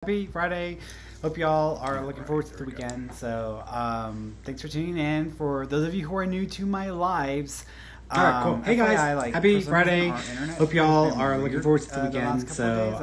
Happy Friday. Hope y'all are looking forward to the weekend. So, thanks for tuning in. For those of you who are new to my lives, all right, cool. Hey guys, happy Friday. Hope y'all are looking forward to the weekend. So,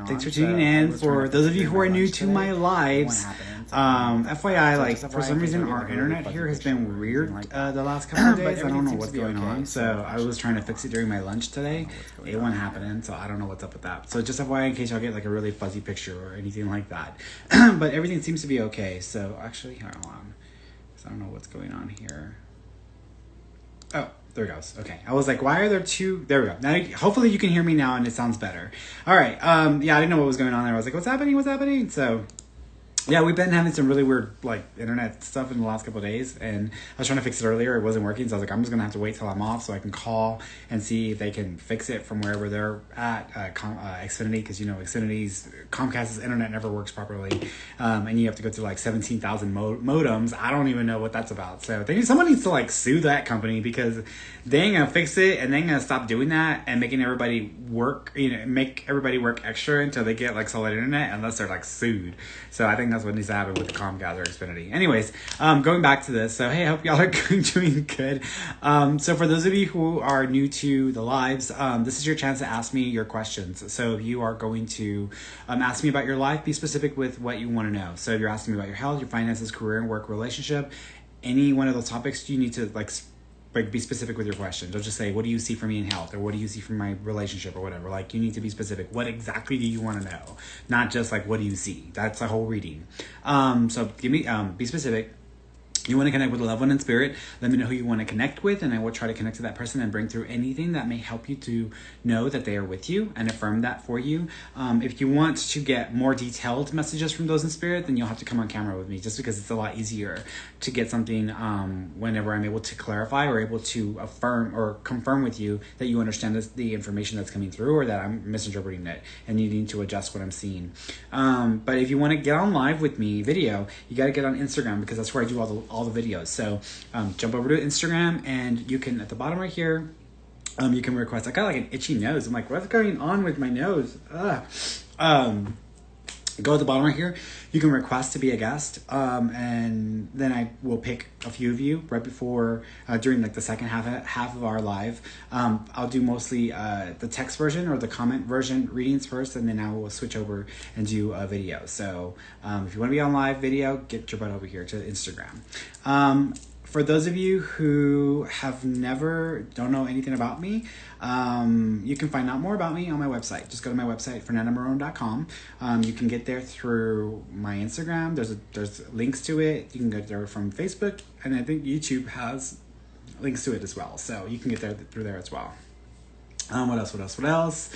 thanks for tuning in. For those of you who are new to my lives, FYI, like for some reason our internet here has been weird the last couple of days. I don't know what's going on. So I was trying to fix it during my lunch today. It wasn't happening, so I don't know what's up with that. So just FYI, in case y'all get like a really fuzzy picture or anything like that. But everything seems to be okay. So actually, hold on. So I don't know what's going on here. Oh, there it goes. Okay. I was like, why are there two? There we go. Now, hopefully you can hear me now and it sounds better. All right. Yeah, I didn't know what was going on there. I was like, what's happening? What's happening? So yeah, we've been having some really weird like internet stuff in the last couple of days, and I was trying to fix it earlier. It wasn't working, so I was like, I'm just gonna have to wait till I'm off so I can call and see if they can fix it from wherever they're at. Xfinity, because you know Xfinity's Comcast's internet never works properly, and you have to go through like 17,000 modems. I don't even know what that's about. So someone needs to like sue that company because they ain't gonna fix it, and they ain't gonna stop doing that and making everybody work. Make everybody work extra until they get like solid internet, unless they're like sued. So I think that's what needs to happen with Comcast or Xfinity. Anyways, going back to this. So, hey, I hope y'all are doing good. So for those of you who are new to the lives, this is your chance to ask me your questions. So if you are going to ask me about your life, be specific with what you want to know. So if you're asking me about your health, your finances, career, and work relationship, any one of those topics, you need to like be specific with your question. Don't just say, what do you see for me in health? Or what do you see from my relationship or whatever? Like, you need to be specific. What exactly do you want to know? Not just like, what do you see? That's a whole reading. So give me, be specific. You want to connect with a loved one in spirit, let me know who you want to connect with, and I will try to connect to that person and bring through anything that may help you to know that they are with you and affirm that for you. If you want to get more detailed messages from those in spirit, then you'll have to come on camera with me, just because it's a lot easier to get something whenever I'm able to clarify or able to affirm or confirm with you that you understand the information that's coming through, or that I'm misinterpreting it and needing to adjust what I'm seeing. But if you want to get on live with me video, you got to get on Instagram, because that's where I do all the videos. So jump over to Instagram, and you can, at the bottom right here, you can request. I got like an itchy nose. I'm like, what's going on with my nose? Go at the bottom right here. You can request to be a guest, and then I will pick a few of you right before, during like the second half of our live. I'll do mostly the text version or the comment version readings first, and then I will switch over and do a video. So if you want to be on live video, get your butt over here to Instagram. For those of you who don't know anything about me, you can find out more about me on my website. Just go to my website, fernandamarone.com. You can get there through my Instagram. There's links to it. You can get there from Facebook, and I think YouTube has links to it as well. So you can get there through there as well. What else?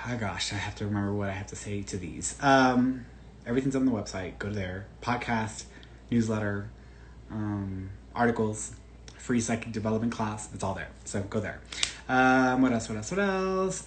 Oh gosh, I have to remember what I have to say to these. Everything's on the website. Go there. Podcast, newsletter, articles, free psychic development class. It's all there. So go there. What else?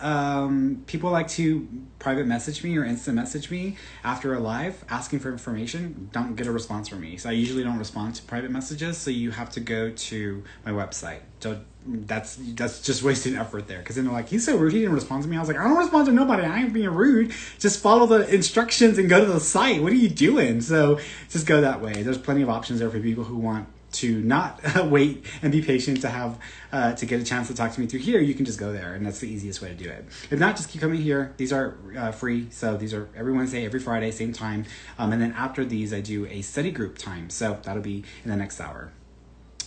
People like to private message me or instant message me after a live asking for information. Don't get a response from me. So I usually don't respond to private messages. So you have to go to my website. So that's just wasting effort there. Because then they're like, he's so rude, he didn't respond to me. I was like, I don't respond to nobody. I ain't being rude. Just follow the instructions and go to the site. What are you doing? So just go that way. There's plenty of options there for people who want to not wait and be patient to have to get a chance to talk to me through here. You can just go there, and that's the easiest way to do it. If not, just keep coming here. These are free, so these are every Wednesday, every Friday, same time, and then after these I do a study group time, so that'll be in the next hour.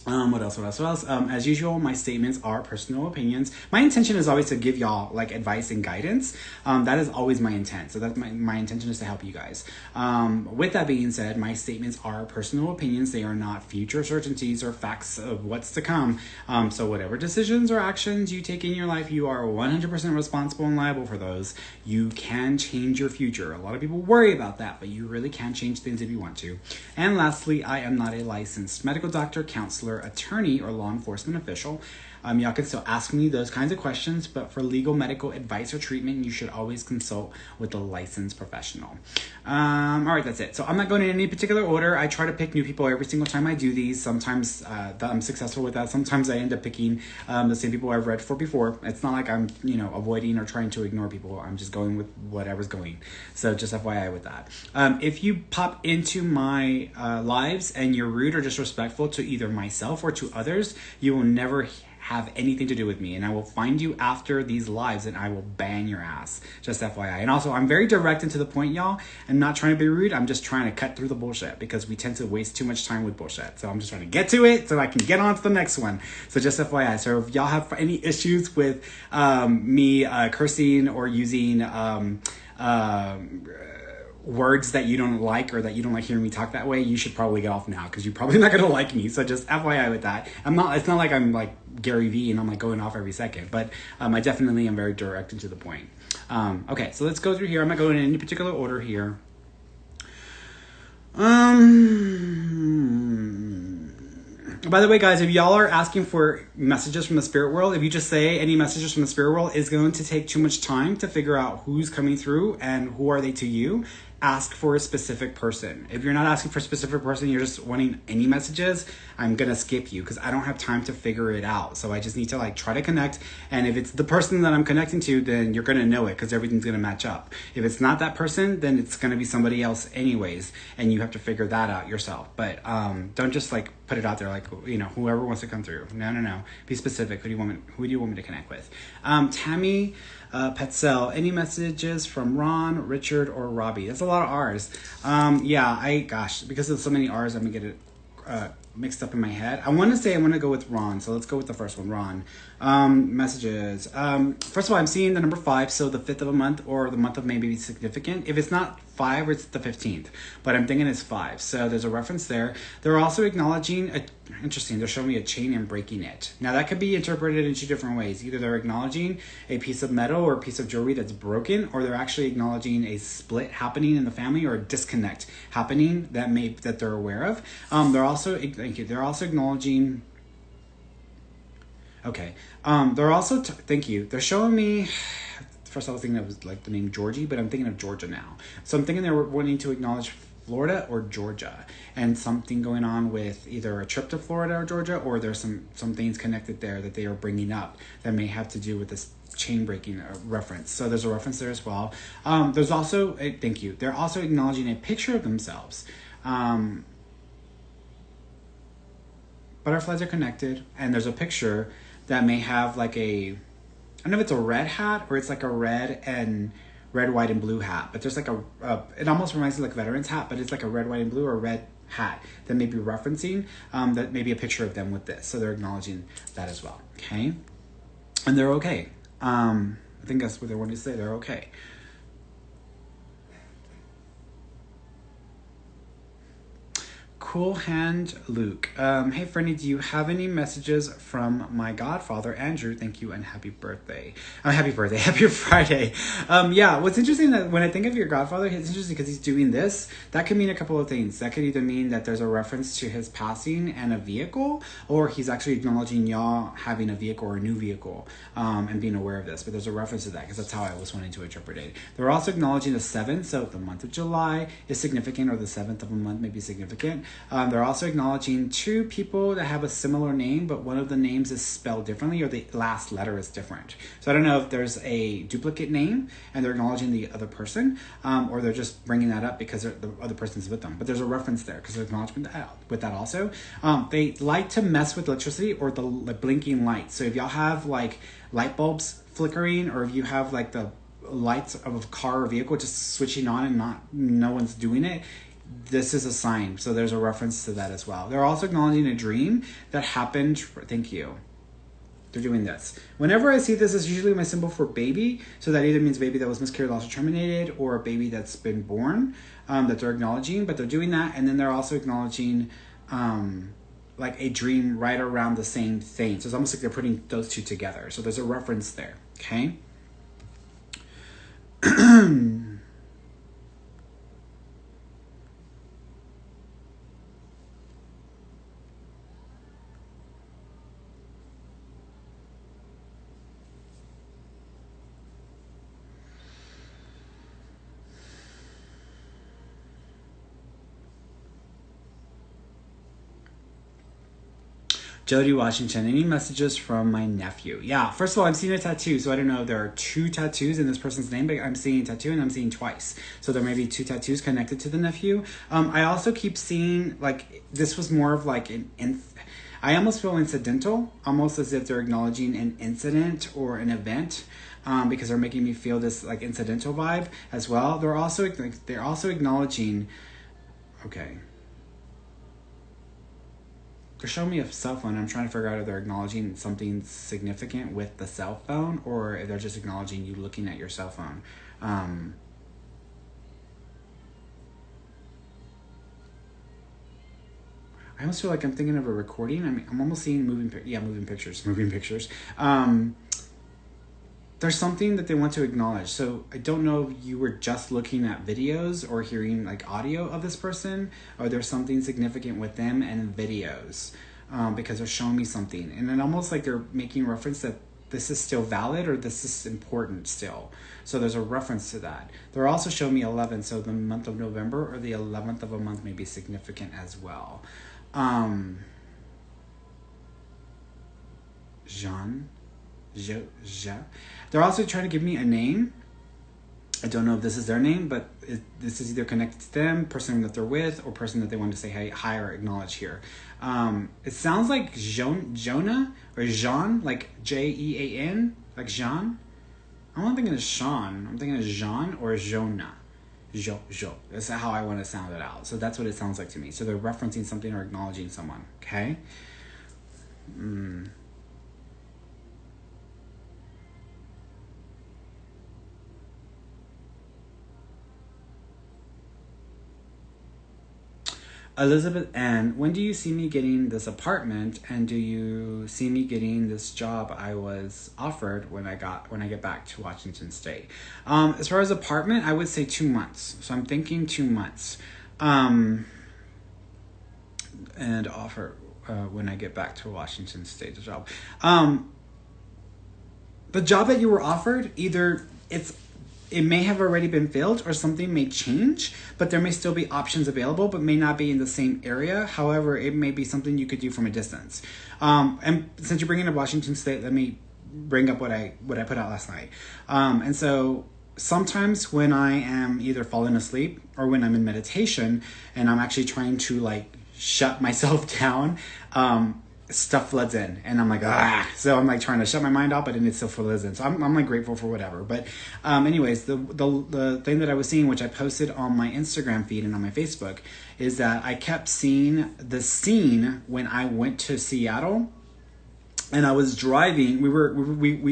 What else? As usual, my statements are personal opinions. My intention is always to give y'all like advice and guidance. That is always my intent. So that's my intention is to help you guys. With that being said, my statements are personal opinions. They are not future certainties or facts of what's to come. So whatever decisions or actions you take in your life, you are 100% responsible and liable for those. You can change your future. A lot of people worry about that, but you really can change things if you want to. And lastly, I am not a licensed medical doctor, counselor, attorney, or law enforcement official. Y'all can still ask me those kinds of questions, but for legal medical advice or treatment, you should always consult with a licensed professional. All right, that's it. So I'm not going in any particular order. I try to pick new people every single time I do these. Sometimes I'm successful with that. Sometimes I end up picking the same people I've read for before. It's not like I'm, avoiding or trying to ignore people. I'm just going with whatever's going. So just FYI with that. If you pop into my lives and you're rude or disrespectful to either myself or to others, you will never have anything to do with me, and I will find you after these lives and I will ban your ass. Just FYI. And also, I'm very direct and to the point, y'all. I'm not trying to be rude. I'm just trying to cut through the bullshit because we tend to waste too much time with bullshit. So I'm just trying to get to it so I can get on to the next one. So just FYI. So if y'all have any issues with me cursing or using words that you don't like or that you don't like hearing me talk that way, you should probably get off now because you're probably not going to like me. So just FYI with that. It's not like I'm like Gary Vee and I'm like going off every second, but I definitely am very direct and to the point. Okay, so let's go through here. I'm not going in any particular order here. By the way, guys, if y'all are asking for messages from the spirit world, if you just say any messages from the spirit world, is going to take too much time to figure out who's coming through and who are they to you. Ask for a specific person. If you're not asking for a specific person, you're just wanting any messages, I'm gonna skip you because I don't have time to figure it out. So I just need to like try to connect. And if it's the person that I'm connecting to, then you're gonna know it because everything's gonna match up. If it's not that person, then it's gonna be somebody else anyways, and you have to figure that out yourself. But don't just like put it out there like whoever wants to come through. No. Be specific. Who do you want me to connect with? Tammy Petzel, any messages from Ron, Richard, or Robbie? That's a lot of R's. Because of so many R's, I'm gonna get it mixed up in my head. I want to go with Ron, so let's go with the first one, Ron. Messages. First of all, I'm seeing the number 5, so the 5th of a month or the month of May may be significant. If it's not 5, it's the 15th, but I'm thinking it's 5, so there's a reference there. They're also acknowledging they're showing me a chain and breaking it. Now that could be interpreted in 2 different ways. Either they're acknowledging a piece of metal or a piece of jewelry that's broken, or they're actually acknowledging a split happening in the family or a disconnect happening that they're aware of. They're also acknowledging. Okay. They're also thank you. They're showing me. First, I was thinking it was like the name Georgie, but I'm thinking of Georgia now. So I'm thinking they're wanting to acknowledge Florida or Georgia, and something going on with either a trip to Florida or Georgia, or there's some things connected there that they are bringing up that may have to do with this chain breaking reference. So there's a reference there as well. There's also thank you. They're also acknowledging a picture of themselves. Butterflies are connected, and there's a picture that may have like I don't know if it's a red hat or it's like a red, white, and blue hat. But there's like it almost reminds me of like a veteran's hat, but it's like a red, white, and blue or a red hat that may be referencing that may be a picture of them with this. So they're acknowledging that as well. Okay, and they're okay. I think that's what they want to say. They're okay. Cool Hand Luke. Hey Ferny, do you have any messages from my godfather Andrew? Thank you and happy birthday. Happy Friday. What's interesting that when I think of your godfather, it's interesting because he's doing this. That could mean a couple of things. That could either mean that there's a reference to his passing and a vehicle, or he's actually acknowledging y'all having a vehicle or a new vehicle and being aware of this. But there's a reference to that because that's how I was wanting to interpret it. They're also acknowledging the 7th, so the month of July is significant, or the 7th of a month may be significant. They're also acknowledging 2 people that have a similar name, but one of the names is spelled differently or the last letter is different. So I don't know if there's a duplicate name and they're acknowledging the other person, or they're just bringing that up because the other person's with them. But there's a reference there because there's acknowledgement with that also. They like to mess with electricity or the blinking lights. So if y'all have like light bulbs flickering, or if you have like the lights of a car or vehicle just switching on and no one's doing it, this is a sign. So there's a reference to that as well. They're also acknowledging a dream that happened. Thank you. They're doing this. Whenever I see this, it's usually my symbol for baby. So that either means baby that was miscarried, lost, or terminated, or a baby that's been born that they're acknowledging. But they're doing that. And then they're also acknowledging like a dream right around the same thing. So it's almost like they're putting those 2 together. So there's a reference there. Okay. Jody Washington, any messages from my nephew? Yeah, first of all, I'm seeing a tattoo, so I don't know if there are 2 tattoos in this person's name, but I'm seeing a tattoo and I'm seeing twice. So there may be 2 tattoos connected to the nephew. I also keep seeing, like, this was more of like I almost feel incidental, almost as if they're acknowledging an incident or an event. Because they're making me feel this like incidental vibe as well. They're also acknowledging, okay. They're showing me a cell phone. I'm trying to figure out if they're acknowledging something significant with the cell phone or if they're just acknowledging you looking at your cell phone. I almost feel like I'm thinking of a recording. I mean, I'm almost seeing moving pictures. There's something that they want to acknowledge. So I don't know if you were just looking at videos or hearing like audio of this person, or there's something significant with them and videos, because they're showing me something. And then almost like they're making reference that this is still valid or this is important still. So there's a reference to that. They're also showing me 11. So the month of November or the 11th of a month may be significant as well. They're also trying to give me a name. I don't know if this is their name, but this is either connected to them, person that they're with, or person that they want to say hi or acknowledge here. It sounds like Jonah or Jean, like Jean, like Jean. I'm not thinking of Sean. I'm thinking of Jean or Jonah. Jo. That's how I want to sound it out. So that's what it sounds like to me. So they're referencing something or acknowledging someone. Okay. Elizabeth Ann, when do you see me getting this apartment, and do you see me getting this job I was offered when I get back to Washington State? As far as apartment, I would say 2 months. So I'm thinking 2 months. And offer when I get back to Washington State, the job. The job that you were offered, either it may have already been filled or something may change, but there may still be options available, but may not be in the same area. However, it may be something you could do from a distance. And since you're bringing up Washington State, let me bring up what I put out last night. And so sometimes when I am either falling asleep or when I'm in meditation and I'm actually trying to like shut myself down, stuff floods in and I'm like, so I'm like trying to shut my mind out, but then it still floods in. So I'm like grateful for whatever. But anyways, the thing that I was seeing, which I posted on my Instagram feed and on my Facebook, is that I kept seeing the scene when I went to Seattle and I was driving.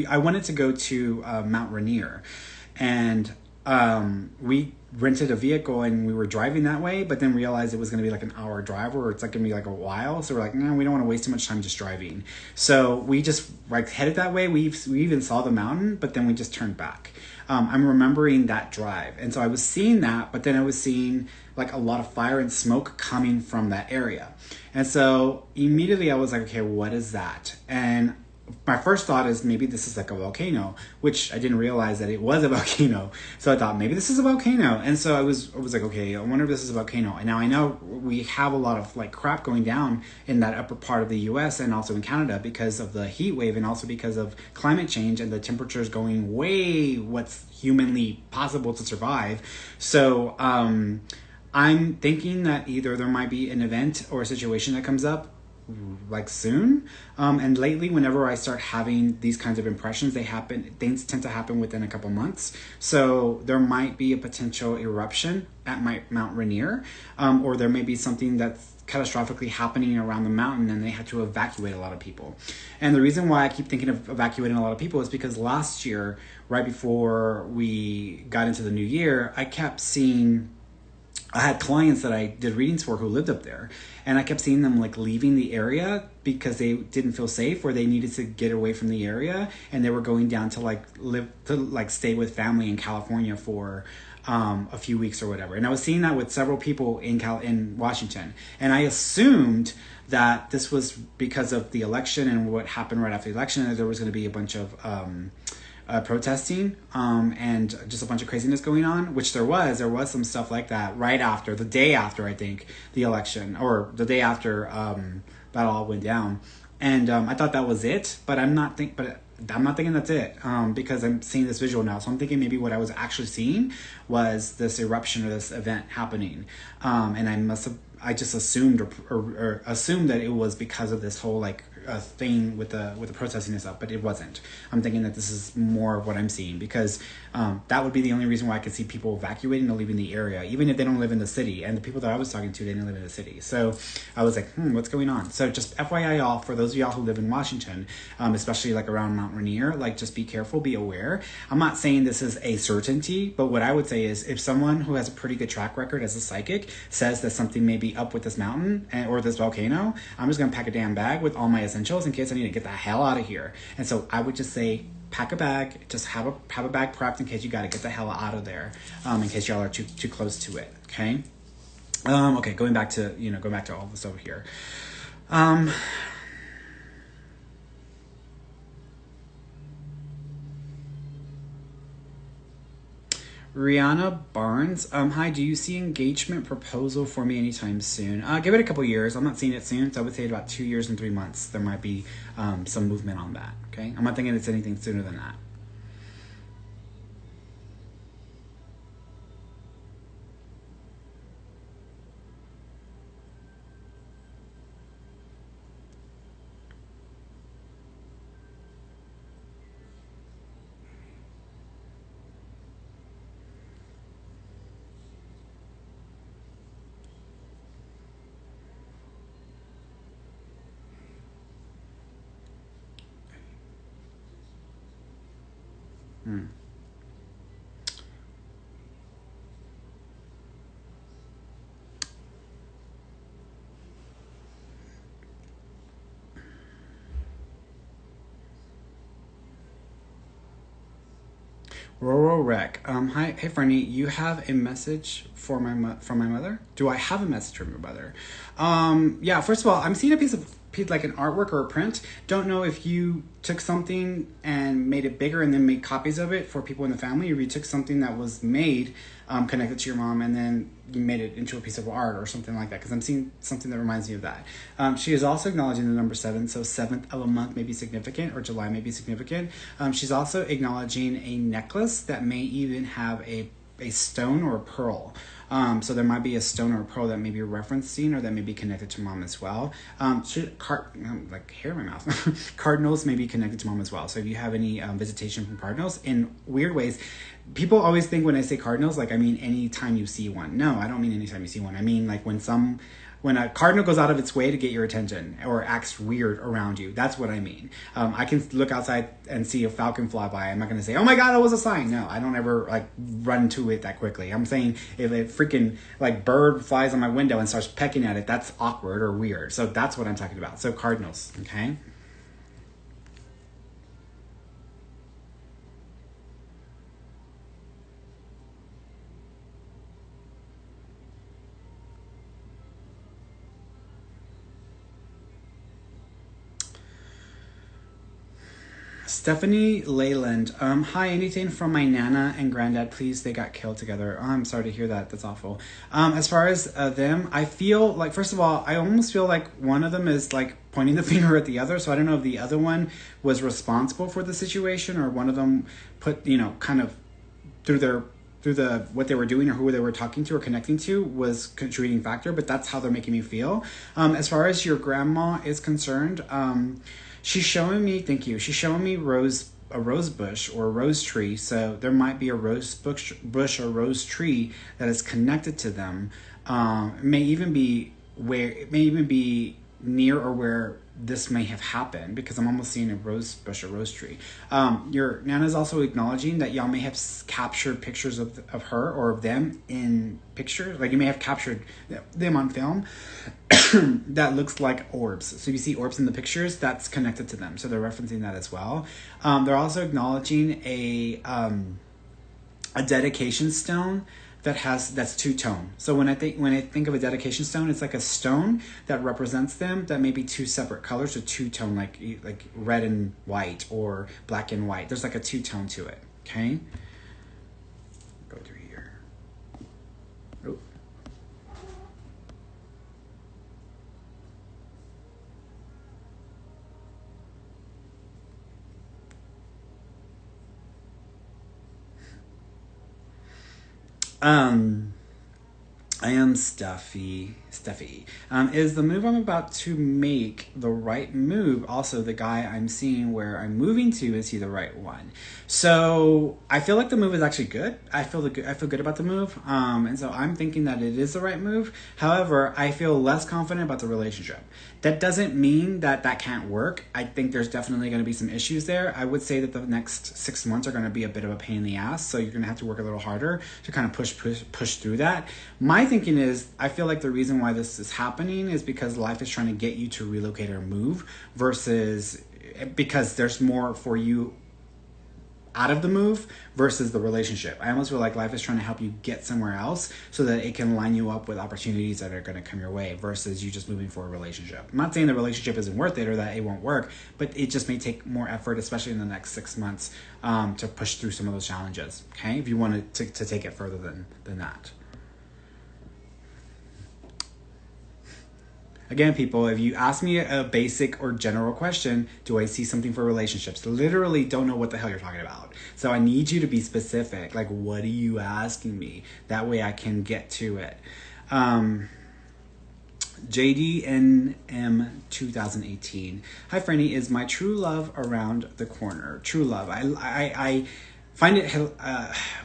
I wanted to go to Mount Rainier, and we rented a vehicle and we were driving that way, but then realized it was going to be like an hour drive, or it's like going to be like a while. So we're like, no, we don't want to waste too much time just driving. So we just like headed that way. We even saw the mountain, but then we just turned back. I'm remembering that drive. And so I was seeing that, but then I was seeing like a lot of fire and smoke coming from that area. And so immediately I was like, okay, what is that? And my first thought is maybe this is like a volcano, which I didn't realize that it was a volcano. So I thought maybe this is a volcano. And so I was like, okay, I wonder if this is a volcano. And now I know we have a lot of like crap going down in that upper part of the US and also in Canada because of the heat wave and also because of climate change and the temperatures going way what's humanly possible to survive. So I'm thinking that either there might be an event or a situation that comes up like soon, and lately whenever I start having these kinds of impressions, things tend to happen within a couple months. So there might be a potential eruption at Mount Rainier, or there may be something that's catastrophically happening around the mountain and they had to evacuate a lot of people. And the reason why I keep thinking of evacuating a lot of people is because last year, right before we got into the new year, I had clients that I did readings for who lived up there, and I kept seeing them like leaving the area because they didn't feel safe or they needed to get away from the area, and they were going down to stay with family in California for a few weeks or whatever. And I was seeing that with several people in Washington, and I assumed that this was because of the election and what happened right after the election, that there was going to be a bunch of protesting and just a bunch of craziness going on, which there was some stuff like that right after, the day after, I think, the election, or the day after that all went down. And I thought that was it, but I'm not thinking that's it, because I'm seeing this visual now. So I'm thinking maybe what I was actually seeing was this eruption or this event happening, and I just assumed or assumed that it was because of this whole like thing with the protesting and stuff, but it wasn't. I'm thinking that this is more of what I'm seeing, because that would be the only reason why I could see people evacuating or leaving the area, even if they don't live in the city. And the people that I was talking to, they didn't live in the city. So I was like, what's going on? So just FYI, y'all, for those of y'all who live in Washington, especially like around Mount Rainier, like just be careful, be aware. I'm not saying this is a certainty, but what I would say is if someone who has a pretty good track record as a psychic says that something may be up with this mountain or this volcano, I'm just going to pack a damn bag with all my essentials in case I need to get the hell out of here. And so I would just say, pack a bag, just have a bag prepped in case you got to get the hell out of there, in case y'all are too close to it. Okay. Okay. Going back to all this over here. Rihanna Barnes, hi, do you see engagement proposal for me anytime soon? Give it a couple years. I'm not seeing it soon, so I would say about 2 years and 3 months there might be some movement on that. Okay, I'm not thinking it's anything sooner than that. Rural Rec. Hi, hey Ferny, you have a message for from my mother? Do I have a message from your mother? Yeah. First of all, I'm seeing a piece like an artwork or a print. Don't know if you took something and made it bigger and then made copies of it for people in the family, or you took something that was made connected to your mom and then you made it into a piece of art or something like that, because I'm seeing something that reminds me of that. She is also acknowledging the number 7, so 7th of a month may be significant, or July may be significant. She's also acknowledging a necklace that may even have a stone or a pearl. So there might be a stone or a pearl that may be referencing or that may be connected to mom as well. Like hair in my mouth. Cardinals may be connected to mom as well. So if you have any visitation from cardinals in weird ways, people always think when I say cardinals, like I mean anytime you see one. No, I don't mean anytime you see one. I mean like when a cardinal goes out of its way to get your attention or acts weird around you. That's what I mean. I can look outside and see a falcon fly by. I'm not going to say, oh my God, that was a sign. No, I don't ever like run to it that quickly. I'm saying if a freaking like bird flies on my window and starts pecking at it, that's awkward or weird. So that's what I'm talking about. So cardinals, okay? Stephanie Leyland. Hi, anything from my Nana and Granddad, please? They got killed together. Oh, I'm sorry to hear that. That's awful. As far as them, I feel like, first of all, I almost feel like one of them is like pointing the finger at the other. So I don't know if the other one was responsible for the situation, or one of them put, kind of through the what they were doing or who they were talking to or connecting to was contributing factor. But that's how they're making me feel. As far as your grandma is concerned, she's showing me, thank you, she's showing me a rose bush or a rose tree. So there might be a rose bush or rose tree that is connected to them. It may even be near or where this may have happened, because I'm almost seeing a rose bush or rose tree. Your Nana's also acknowledging that y'all may have captured pictures of her or of them in pictures. Like you may have captured them on film that looks like orbs. So if you see orbs in the pictures, that's connected to them. So they're referencing that as well. They're also acknowledging a dedication stone that's two-tone. So when I think of a dedication stone, it's like a stone that represents them that may be two separate colors, or two-tone, like red and white or black and white. There's like a two-tone to it. Okay. Go through here. Oh. I am Steffi. Is the move I'm about to make the right move? Also, the guy I'm seeing where I'm moving to, is he the right one? So I feel like the move is actually good. I feel good about the move. And so I'm thinking that it is the right move. However, I feel less confident about the relationship. That doesn't mean that can't work. I think there's definitely going to be some issues there. I would say that the next 6 months are going to be a bit of a pain in the ass. So you're going to have to work a little harder to kind of push through that. My thinking is, I feel like the reason why this is happening is because life is trying to get you to relocate or move, versus because there's more for you out of the move versus the relationship. I almost feel like life is trying to help you get somewhere else so that it can line you up with opportunities that are going to come your way versus you just moving for a relationship. I'm not saying the relationship isn't worth it or that it won't work, but it just may take more effort, especially in the next 6 months, to push through some of those challenges. Okay, if you want to take it further than that. Again, people, if you ask me a basic or general question, do I see something for relationships? Literally don't know what the hell you're talking about. So I need you to be specific. Like, what are you asking me? That way I can get to it. JDNM 2018. Hi, Ferny. Is my true love around the corner? True love. I find it,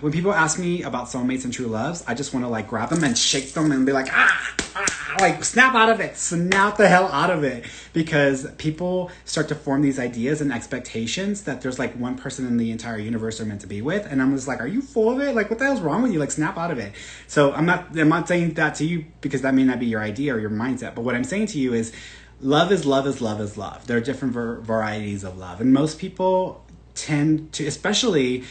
when people ask me about soulmates and true loves, I just want to like grab them and shake them and be like, like snap out of it, snap the hell out of it, because people start to form these ideas and expectations that there's like one person in the entire universe they're meant to be with, and I'm just like, are you full of it? Like, what the hell's wrong with you? Like, snap out of it. So I'm not saying that to you because that may not be your idea or your mindset, but what I'm saying to you is love is love is love is love. There are different varieties of love, and most people tend to, especially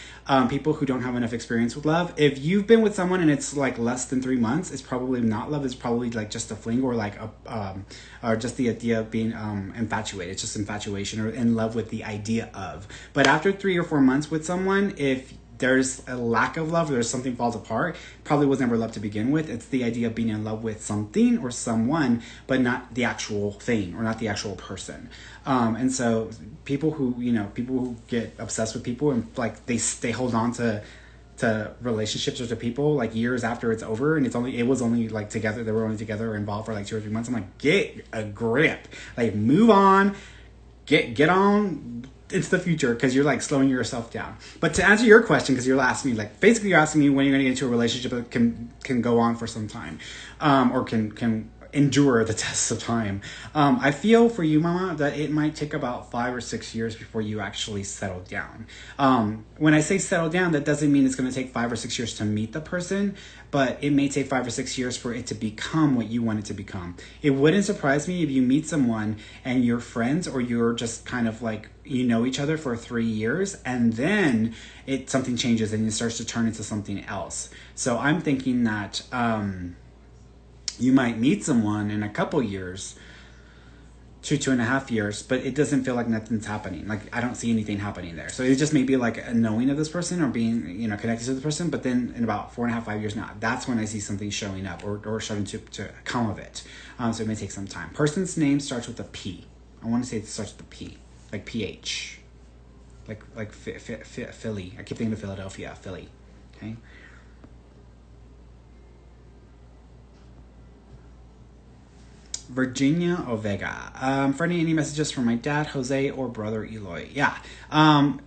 people who don't have enough experience with love, if you've been with someone and it's like less than 3 months, it's probably not love. It's probably like just a fling, or like or just the idea of being infatuated. It's just infatuation or in love with the idea of. But after 3 or 4 months with someone, if there's a lack of love, or there's something falls apart, probably was never love to begin with. It's the idea of being in love with something or someone, but not the actual thing or not the actual person. And so people who get obsessed with people and like they hold on to relationships or to people like years after it's over, and it was only like together, they were only together or involved for like 2 or 3 months. I'm like, get a grip, like move on, get on into the future, because you're like slowing yourself down. But to answer your question, because you're asking me, like, basically you're asking me when you're going to get into a relationship that can go on for some time, or can endure the tests of time. I feel for you, Mama, that it might take about 5 or 6 years before you actually settle down. When I say settle down, that doesn't mean it's going to take 5 or 6 years to meet the person, but it may take 5 or 6 years for it to become what you want it to become. It wouldn't surprise me if you meet someone and you're friends, or you're just kind of like, you know each other for 3 years, and then something changes and it starts to turn into something else. So I'm thinking that you might meet someone in a couple years, 2.5 years, but it doesn't feel like nothing's happening. Like, I don't see anything happening there. So it just may be like a knowing of this person or being, connected to the person. But then in about 4.5, 5 years now, that's when I see something showing up or starting to come of it. So it may take some time. Person's name starts with a P. I want to say it starts with a P, like PH, like Philly. I keep thinking of Philadelphia, Philly. Okay. Virginia Ovega. Ferny, any messages from my dad, Jose, or brother Eloy? Yeah.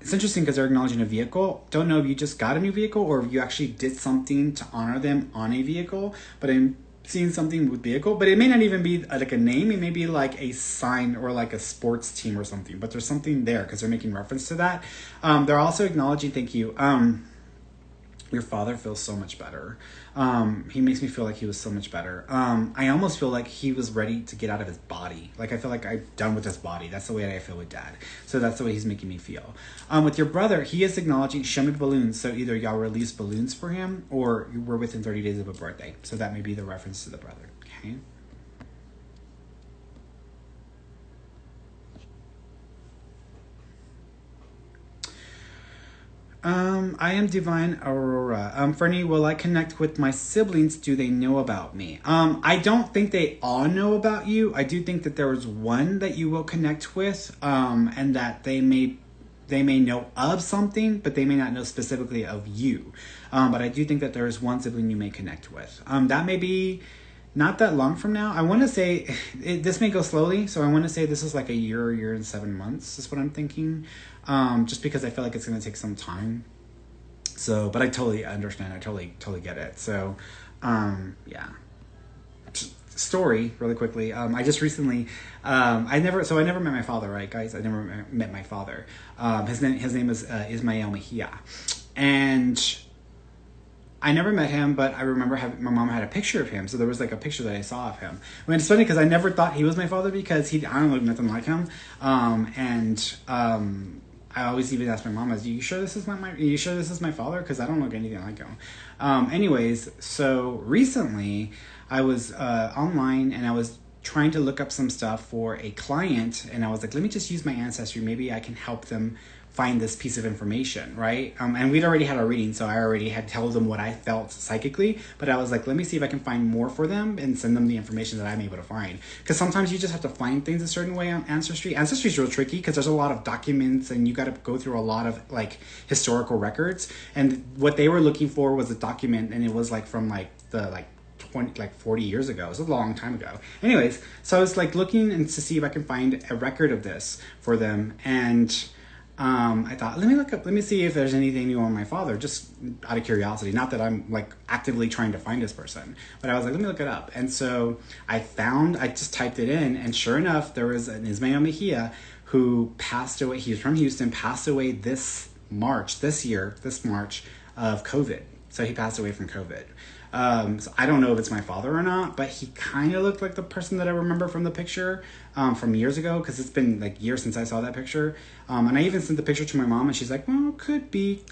It's interesting because they're acknowledging a vehicle. Don't know if you just got a new vehicle or if you actually did something to honor them on a vehicle, but I'm seeing something with vehicle, but it may not even be like a name. It may be like a sign or like a sports team or something, but there's something there because they're making reference to that. They're also acknowledging, thank you. Your father feels so much better. He makes me feel like he was so much better. I almost feel like he was ready to get out of his body. Like, I feel like I'm done with his body. That's the way I feel with Dad. So that's the way he's making me feel. With your brother, he is acknowledging, show me balloons. So either y'all release balloons for him or you were within 30 days of a birthday. So that may be the reference to the brother. Okay. I am Divine Aurora. Ferny, will I connect with my siblings? Do they know about me? I don't think they all know about you. I do think that there is one that you will connect with, and that they may they may know of something, but they may not know specifically of you. But I do think that there is one sibling you may connect with. That may be not that long from now. I want to say this may go slowly, so I want to say this is like a year and 7 months is what I'm thinking. Just because I feel like it's going to take some time. So, but I totally understand. I totally get it. So, yeah. Story really quickly. I just recently, I never met my father, right, guys? I never met my father. His name is Ismael Mejia, and I never met him, but I remember my mom had a picture of him. So there was like a picture that I saw of him. I mean, it's funny because I never thought he was my father because I don't look nothing like him. I always even ask my mom, "Are you sure this is my father? Because I don't look anything like him." Anyways, so recently I was online and I was trying to look up some stuff for a client, and I was like, let me just use my ancestry. Maybe I can help them find this piece of information, right? And we'd already had our reading, so I already had told them what I felt psychically, but I was like, let me see if I can find more for them and send them the information that I'm able to find. Because sometimes you just have to find things a certain way on Ancestry. Ancestry is real tricky because there's a lot of documents and you got to go through a lot of like historical records. And what they were looking for was a document, and it was like from like the 40 years ago. It was a long time ago. Anyways, so I was like looking and to see if I can find a record of this for them, and I thought, let me see if there's anything new on my father, just out of curiosity. Not that I'm like actively trying to find this person, but I was like, let me look it up. And so I just typed it in, and sure enough, there was an Ismael Mejia who passed away. He was from Houston, passed away this March of COVID. So he passed away from COVID. So I don't know if it's my father or not, but he kind of looked like the person that I remember from the picture from years ago, because it's been like years since I saw that picture. And I even sent the picture to my mom, and she's like, well, could be.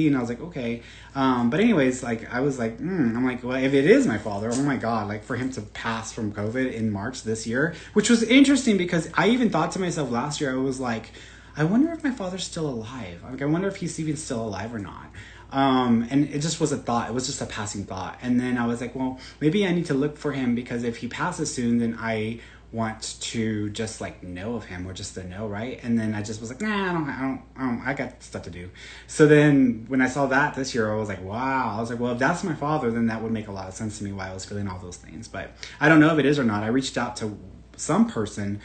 And I was like, okay. But anyways, like I was like, I'm like, well, if it is my father, oh my God, like for him to pass from COVID in March this year, which was interesting because I even thought to myself last year, I was like, I wonder if my father's still alive. Like, I wonder if he's even still alive or not. And it just was a thought. It was just a passing thought. And then I was like, well, maybe I need to look for him, because if he passes soon, then I want to just like know of him, or just to know, right? And then I just was like, nah, I got stuff to do. So then when I saw that this year, I was like, wow. I was like, well, if that's my father, then that would make a lot of sense to me why I was feeling all those things. But I don't know if it is or not. I reached out to some person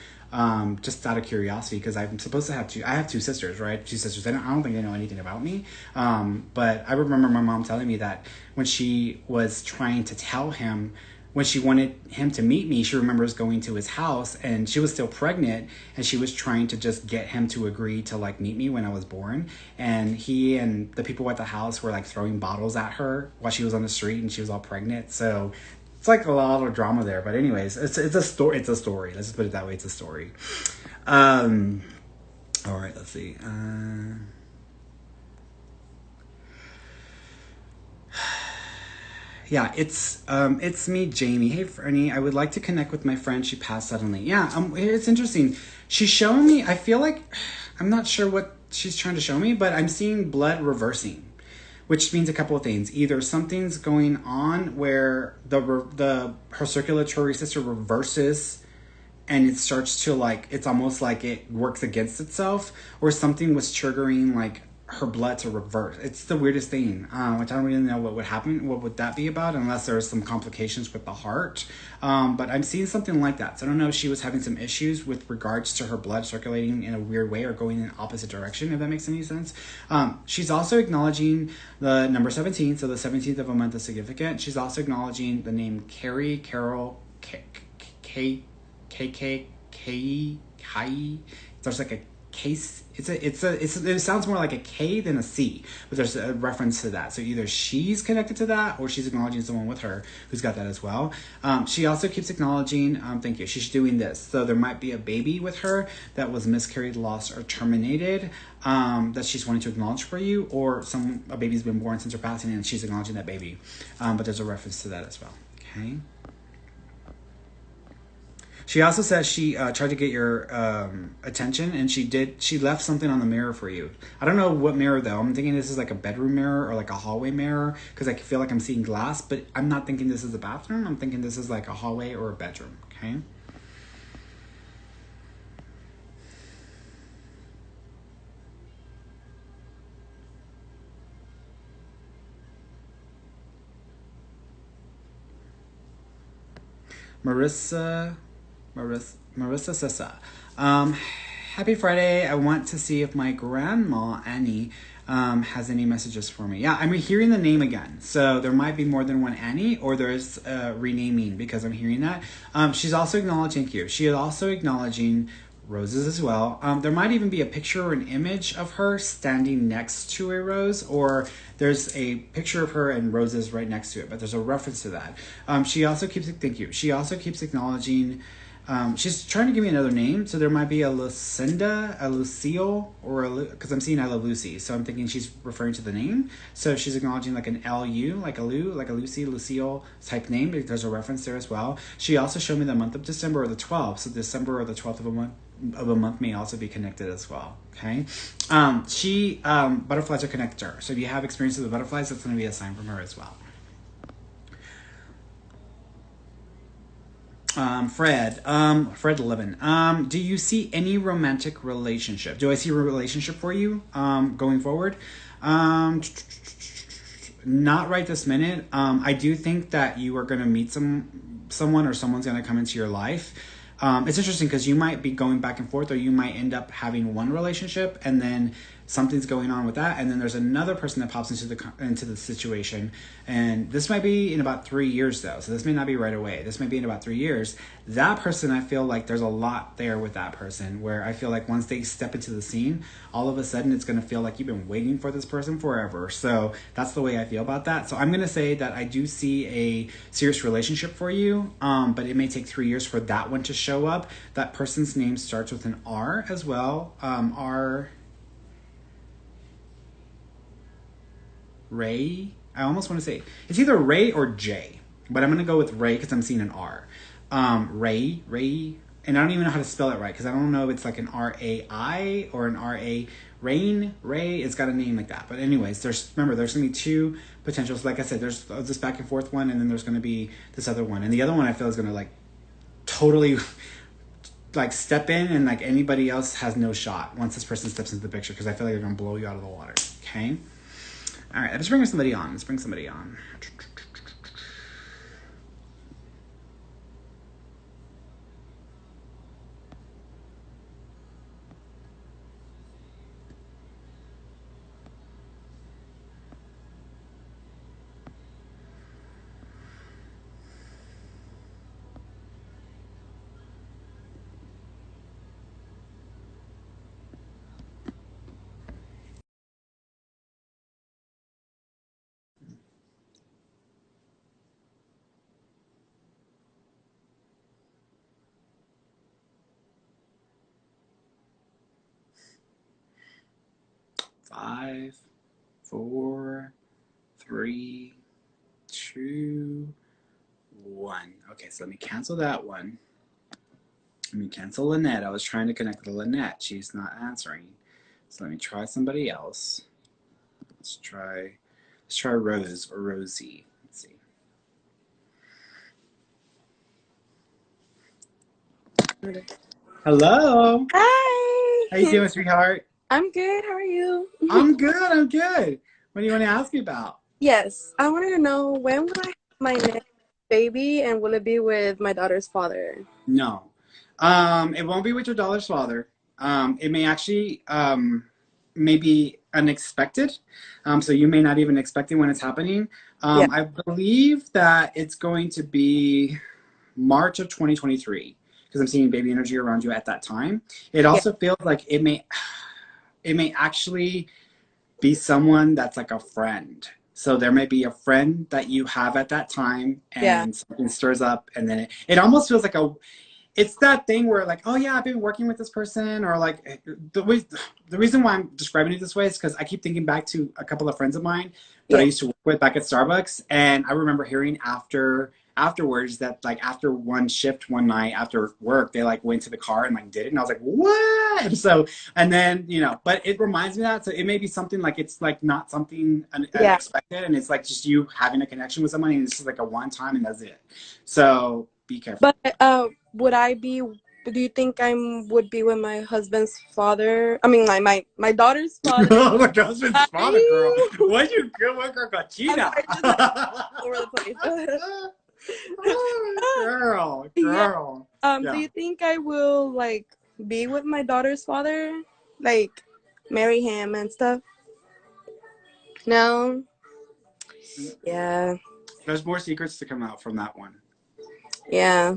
just out of curiosity, because I'm supposed to have I have two sisters, right? Two sisters. I don't think they know anything about me. But I remember my mom telling me that when she was trying to tell him, when she wanted him to meet me, she remembers going to his house, and she was still pregnant, and she was trying to just get him to agree to like meet me when I was born. And he and the people at the house were like throwing bottles at her while she was on the street, and she was all pregnant. So it's like a lot of drama there, but anyways, it's a story. It's a story. Let's just put it that way. It's a story. All right, let's see. Yeah, it's me, Jamie. Hey, Ferny, I would like to connect with my friend. She passed suddenly. Yeah, it's interesting. She's showing me, I feel like, I'm not sure what she's trying to show me, but I'm seeing blood reversing, which means a couple of things. Either something's going on where her circulatory system reverses, and it starts to like, it's almost like it works against itself, or something was triggering like her blood to reverse. It's the weirdest thing, which I don't really know what would happen. What would that be about, unless there's some complications with the heart? But I'm seeing something like that. So I don't know if she was having some issues with regards to her blood circulating in a weird way, or going in the opposite direction, if that makes any sense. She's also acknowledging the number 17, so the 17th of a month is significant. She's also acknowledging the name Carrie, Carol, Kai. There's like a case. It sounds more like a K than a C, but there's a reference to that. So either she's connected to that, or she's acknowledging someone with her who's got that as well. She also keeps acknowledging, thank you, she's doing this. So there might be a baby with her that was miscarried, lost, or terminated, that she's wanting to acknowledge for you, or a baby's been born since her passing, and she's acknowledging that baby. But there's a reference to that as well. Okay. She also says she tried to get your attention, and she left something on the mirror for you. I don't know what mirror, though. I'm thinking this is like a bedroom mirror or like a hallway mirror, because I feel like I'm seeing glass, but I'm not thinking this is a bathroom. I'm thinking this is like a hallway or a bedroom, okay? Marissa, Marissa Sessa. Happy Friday. I want to see if my grandma, Annie, has any messages for me. Yeah, I'm hearing the name again. So there might be more than one Annie, or there's renaming because I'm hearing that. She's also acknowledging you. She is also acknowledging roses as well. There might even be a picture or an image of her standing next to a rose, or there's a picture of her and roses right next to it, but there's a reference to that. She also keeps, thank you. She also keeps acknowledging, she's trying to give me another name, so there might be a Lucinda, a Lucille, or because I'm seeing I Love Lucy, so I'm thinking she's referring to the name. So she's acknowledging like an Lu, like a Lucy, Lucille type name, because there's a reference there as well. She also showed me the month of December or the 12th, so December or the 12th of a month may also be connected as well. Okay, butterflies are connected to her, so if you have experiences with butterflies, that's going to be a sign from her as well. Fred 11. Do you see any romantic relationship? Do I see a relationship for you going forward? Not right this minute. I do think that you are going to meet someone, or someone's going to come into your life. It's interesting because you might be going back and forth, or you might end up having one relationship and then something's going on with that, and then there's another person that pops into the situation, and this might be in about 3 years though, so this may not be right away. This may be in about 3 years. That person, I feel like there's a lot there with that person, where I feel like once they step into the scene, all of a sudden it's going to feel like you've been waiting for this person forever. So that's the way I feel about that. So I'm going to say that I do see a serious relationship for you, but it may take 3 years for that one to show up. That person's name starts with an R as well. Ray. I almost want to say it's either Ray or J, but I'm going to go with Ray because I'm seeing an R. Ray, and I don't even know how to spell it right because I don't know if it's like an R-A-I or an R-A. Ray. It's got a name like that. But anyways, there's going to be two potentials. Like I said, there's this back and forth one, and then there's going to be this other one. And the other one I feel is going to like totally like step in, and like anybody else has no shot once this person steps into the picture, because I feel like they're going to blow you out of the water. Okay? All right, let's bring somebody on. 5, 4, 3, 2, 1. Okay, so let me cancel that one. Let me cancel Lynette. I was trying to connect with Lynette. She's not answering. So let me try somebody else. Let's try Rose or Rosie. Let's see. Hello. Hi. How you doing, sweetheart? I'm good. How are you? I'm good. What do you want to ask me about? Yes. I wanted to know, when will I have my next baby, and will it be with my daughter's father? No. It won't be with your daughter's father. It may actually maybe unexpected. So you may not even expect it when it's happening. Yeah. I believe that it's going to be March of 2023, because I'm seeing baby energy around you at that time. It also feels like it may actually be someone that's like a friend. So there may be a friend that you have at that time, and something stirs up, and then it almost feels like it's that thing where like, oh yeah, I've been working with this person, or like the reason why I'm describing it this way is because I keep thinking back to a couple of friends of mine that I used to work with back at Starbucks, and I remember hearing afterwards that like after one shift one night after work, they like went to the car and like did it, and I was like, what? So, and then but it reminds me of that, so it may be something like, it's like not something unexpected, and it's like just you having a connection with someone, and it's just like a one time and that's it. So be careful. But do you think I would be with my husband's father? I mean, my daughter's father. Oh, my husband's father, girl. What you good one, girl? Cochina. Over the place. Oh, girl, girl. Do you think I will like be with my daughter's father, like marry him and stuff? No. Yeah. There's more secrets to come out from that one. Yeah.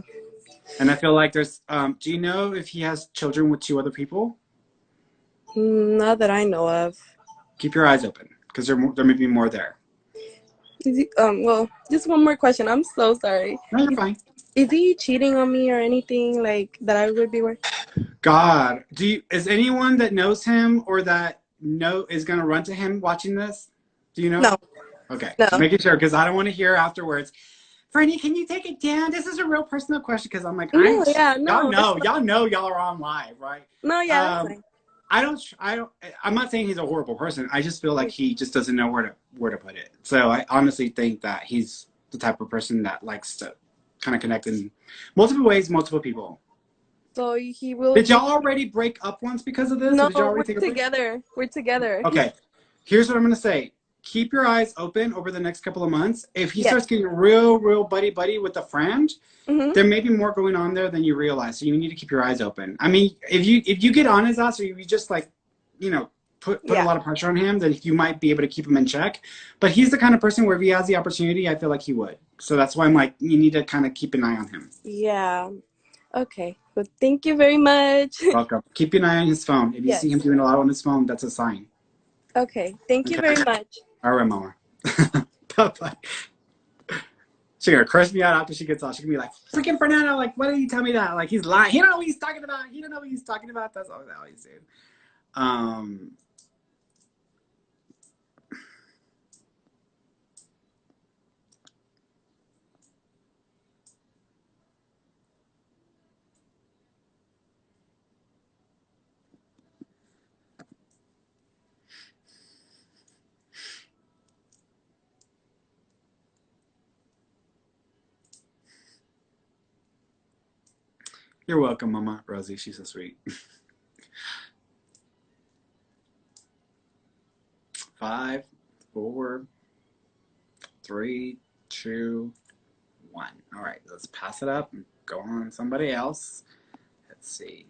And I feel like there's. Do you know if he has children with 2 other people? Not that I know of. Keep your eyes open, because there may be more there. Well, just one more question. I'm so sorry. No, you're fine. Is he cheating on me or anything like that I would be worth? God, is anyone that knows him or that is gonna run to him watching this? Do you know? No. Okay. No. Just making sure, because I don't want to hear afterwards. Ferny, can you take it down? This is a real personal question, because I'm like, no, yeah, no, y'all know y'all are on live, right? No, yeah. I'm not saying he's a horrible person. I just feel like he just doesn't know where to put it. So I honestly think that he's the type of person that likes to kind of connect in multiple ways, multiple people. So he will. Did y'all already break up once because of this? No, or did y'all already we're together. We're together. Okay. Here's what I'm gonna say. Keep your eyes open over the next couple of months. If he starts getting real buddy with a friend, there may be more going on there than you realize. So you need to keep your eyes open. I mean, if you get on his ass, or you just like, put a lot of pressure on him, then you might be able to keep him in check. But he's the kind of person where if he has the opportunity, I feel like he would. So that's why I'm like, you need to kind of keep an eye on him. Yeah. Okay. Well, thank you very much. Welcome. Keep an eye on his phone. If you see him doing a lot on his phone, that's a sign. Okay. Thank you very much. All right, Mama. Bye-bye. She's going to curse me out after she gets off. She's going to be like, freaking Fernando, like, why did you tell me that? Like, he's lying. He don't know what he's talking about. He don't know what he's talking about. That's all I always do. You're welcome, Mama. Rosie, she's so sweet. 5, 4, 3, 2, 1. All right, let's pass it up and go on to somebody else. Let's see.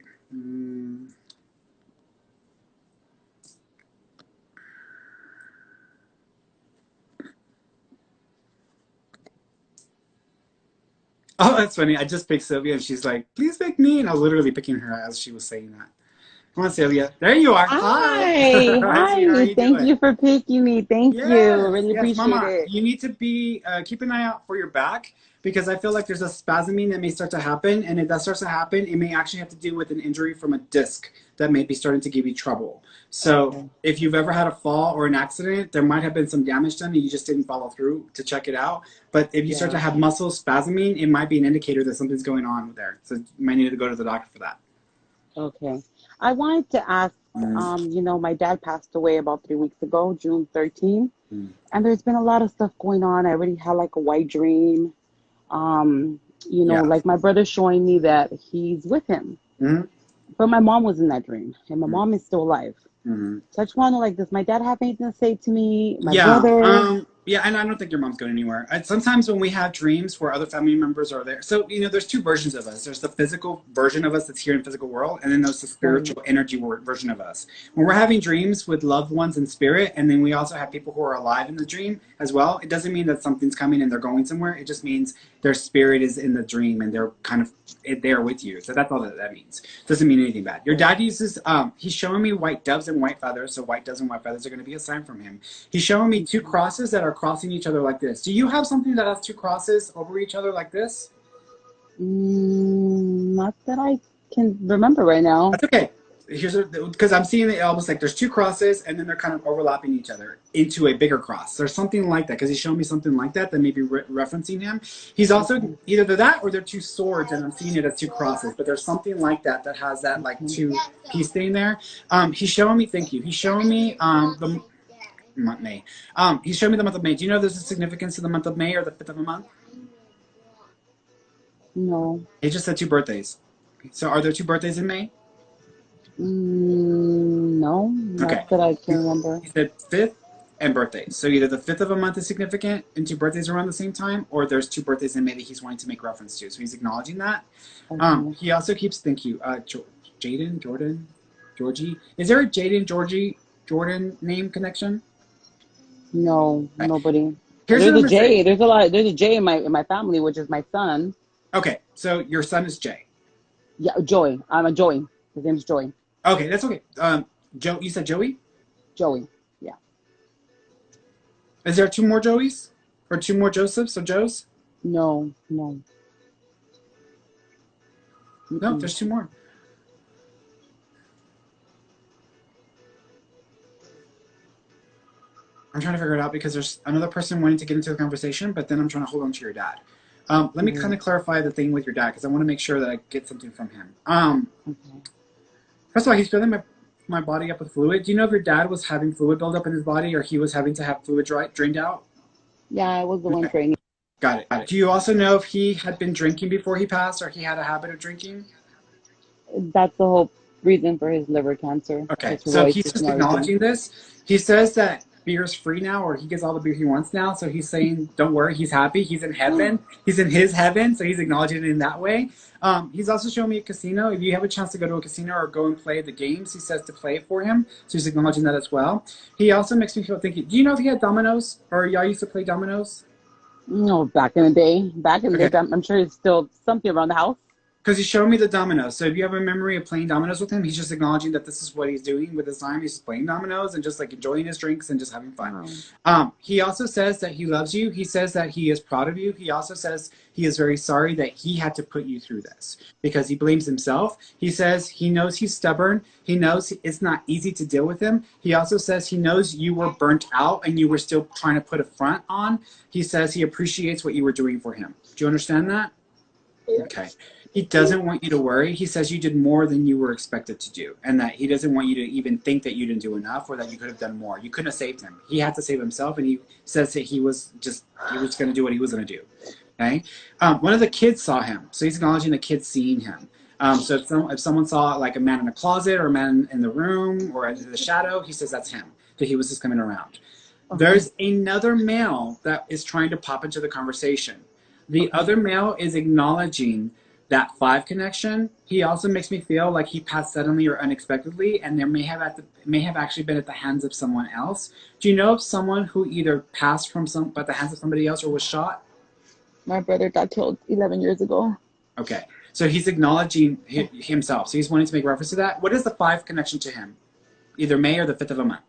Oh, that's funny. I just picked Sylvia, and she's like, please pick me. And I was literally picking her as she was saying that. Come on, Sylvia. There you are. Hi. Hi. Thank you for picking me. Thank you. Really appreciate Mama, it. You need to keep an eye out for your back, because I feel like there's a spasming that may start to happen. And if that starts to happen, it may actually have to do with an injury from a disc that may be starting to give you trouble. So if you've ever had a fall or an accident, there might have been some damage done and you just didn't follow through to check it out. But if you start to have muscle spasming, it might be an indicator that something's going on there. So you might need to go to the doctor for that. Okay. I wanted to ask, my dad passed away about 3 weeks ago, June 13th. And there's been a lot of stuff going on. I already had like a white dream. Like my brother showing me that he's with him. But my mom was in that dream, and my mom is still alive. So I just want to know, like, does my dad have anything to say to me? My brother? And I don't think your mom's going anywhere. Sometimes when we have dreams where other family members are there, so there's 2 versions of us. There's the physical version of us that's here in the physical world, and then there's the spiritual energy version of us. When we're having dreams with loved ones in spirit, and then we also have people who are alive in the dream as well, it doesn't mean that something's coming and they're going somewhere. It just means their spirit is in the dream and they're kind of there with you. So that's all that means. It doesn't mean anything bad. Your dad uses, he's showing me white doves and white feathers, so white doves and white feathers are going to be a sign from him. He's showing me 2 crosses that are crossing each other like this. Do you have something that has 2 crosses over each other like this? Not that I can remember right now. That's okay. Because I'm seeing it almost like there's 2 crosses and then they're kind of overlapping each other into a bigger cross. There's something like that, because he's showing me something like that may be referencing him. He's also either that or they're 2 swords, and I'm seeing it as 2 crosses. But there's something like that has that like 2-piece thing there. He's showing me. Thank you. He's showing me the month May. He's showing me the month of May. Do you know there's a significance to the month of May or the 5th of a month? No. He just said 2 birthdays. So are there 2 birthdays in May? No, not that I can remember. He said 5th and birthdays. So either the 5th of a month is significant and 2 birthdays around the same time, or there's 2 birthdays in May that he's wanting to make reference to. So he's acknowledging that. He also keeps, thank you, Jaden, Jordan, Georgie. Is there a Jaden, Georgie, Jordan name connection? No, right. There's a J. Say. There's a J in my family, which is my son. Okay, so your son is Jay. Yeah, Joey. I'm a Joey. His name's Joey. Okay, that's okay. Joe, you said Joey? Joey, yeah. Is there 2 more Joeys? Or 2 more Josephs or Joes? No. No, there's 2 more. I'm trying to figure it out because there's another person wanting to get into the conversation, but then I'm trying to hold on to your dad. Let me kind of clarify the thing with your dad because I want to make sure that I get something from him. First of all, he's filling my body up with fluid. Do you know if your dad was having fluid build up in his body or he was having to have fluid drained out? Yeah, I was the one draining. Got it. Do you also know if he had been drinking before he passed or he had a habit of drinking? That's the whole reason for his liver cancer. Okay, so he's just acknowledging this. He says that beer is free now, or he gets all the beer he wants now. So he's saying, don't worry, he's happy. He's in heaven. He's in his heaven. So he's acknowledging it in that way. He's also showing me a casino. If you have a chance to go to a casino or go and play the games, he says to play it for him. So he's acknowledging that as well. He also makes me feel thinking, do you know if he had dominoes or y'all used to play dominoes? No, back in the day. I'm sure it's still something around the house. Because he's showing me the dominoes. So if you have a memory of playing dominoes with him, he's just acknowledging that this is what he's doing with his time. He's just playing dominoes and just like enjoying his drinks and just having fun. He also says that he loves you. He says that he is proud of you. He also says he is very sorry that he had to put you through this because he blames himself. He says he knows he's stubborn. He knows it's not easy to deal with him. He also says he knows you were burnt out and you were still trying to put a front on. He says he appreciates what you were doing for him. Do you understand that? Yeah. Okay. He doesn't want you to worry. He says you did more than you were expected to do and that he doesn't want you to even think that you didn't do enough or that you could have done more. You couldn't have saved him. He had to save himself, and he says that he was going to do what he was going to do. Okay? One of the kids saw him, so he's acknowledging the kids seeing him. So if someone saw like a man in a closet or a man in the room or in the shadow, he says that's him, that he was just coming around. Okay. There's another male that is trying to pop into the conversation. The other male is acknowledging that 5 connection. He also makes me feel like he passed suddenly or unexpectedly, and there may have actually been at the hands of someone else. Do you know of someone who either passed by the hands of somebody else or was shot? My brother got killed 11 years ago. Okay, so he's acknowledging himself. So he's wanting to make reference to that. What is the 5 connection to him? Either May or the 5th of a month.